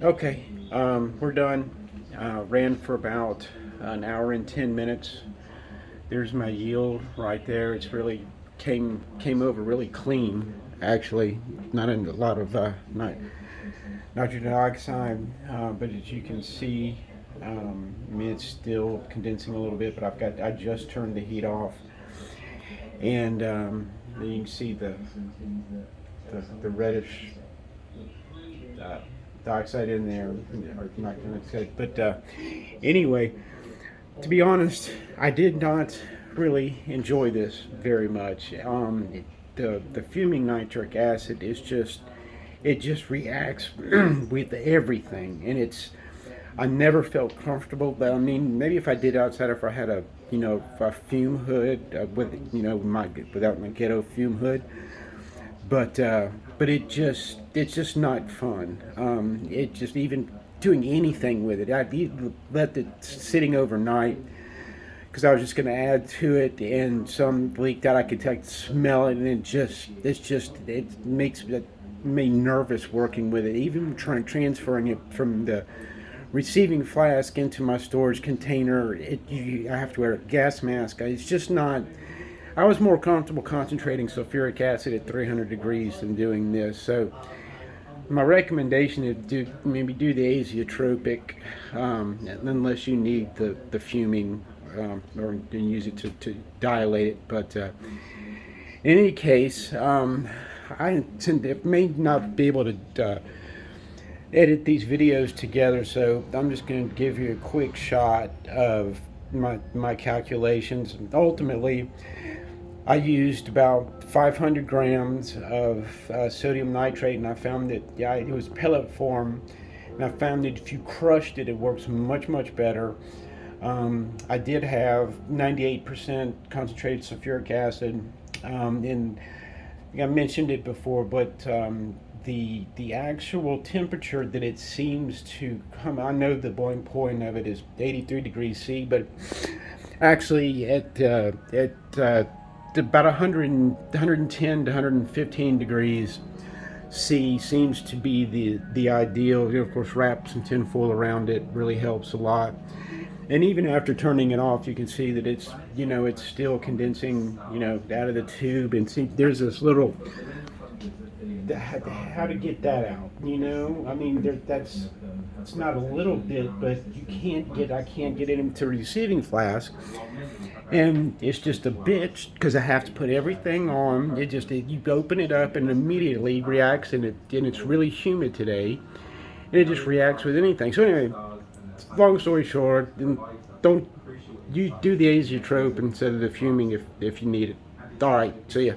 Okay, we're done. Ran for about an hour and 10 minutes. There's my yield right there. It's really came over really clean. Actually, not in a lot of nitrogen dioxide, but as you can see, I mean it's still condensing a little bit. But I just turned the heat off, and you can see the reddish uh, dioxide in there, or not dioxide. But anyway, to be honest, I did not really enjoy this very much. The fuming nitric acid is just it just reacts with everything, and I never felt comfortable. I mean, maybe if I did outside, if I had a fume hood with without my ghetto fume hood, but it's just not fun. It just even doing anything with it. I'd left it sitting overnight because I was just going to add to it, and some leaked out. I could smell it, and it makes me nervous working with it. Even transferring it from the receiving flask into my storage container, I have to wear a gas mask. It's just not. I was more comfortable concentrating sulfuric acid at 300 degrees than doing this. So my recommendation is maybe do the azeotropic, unless you need the fuming, or use it to dilate it. But in any case, I may not be able to edit these videos together, so I'm just going to give you a quick shot of my calculations. Ultimately, I used about 500 grams of sodium nitrate, and I found that it was pellet form, and I found that if you crushed it, it works much better. I did have 98% concentrated sulfuric acid, and I mentioned it before, but the actual temperature that it seems to come, I know the boiling point of it is 83 degrees C, but actually at about 110 to 115 degrees C seems to be the ideal. Of course, wrap some tinfoil around it really helps a lot. And even after turning it off, you can see that it's still condensing out of the tube. And see, there's this little, how to get that out, I mean, it's not a little bit, but I can't get it into a receiving flask, and it's just a bitch because I have to put everything on. You open it up and immediately reacts, and it's really humid today, and it just reacts with anything. So anyway, long story short, don't you do the azeotrope instead of the fuming if you need it. All right, see ya.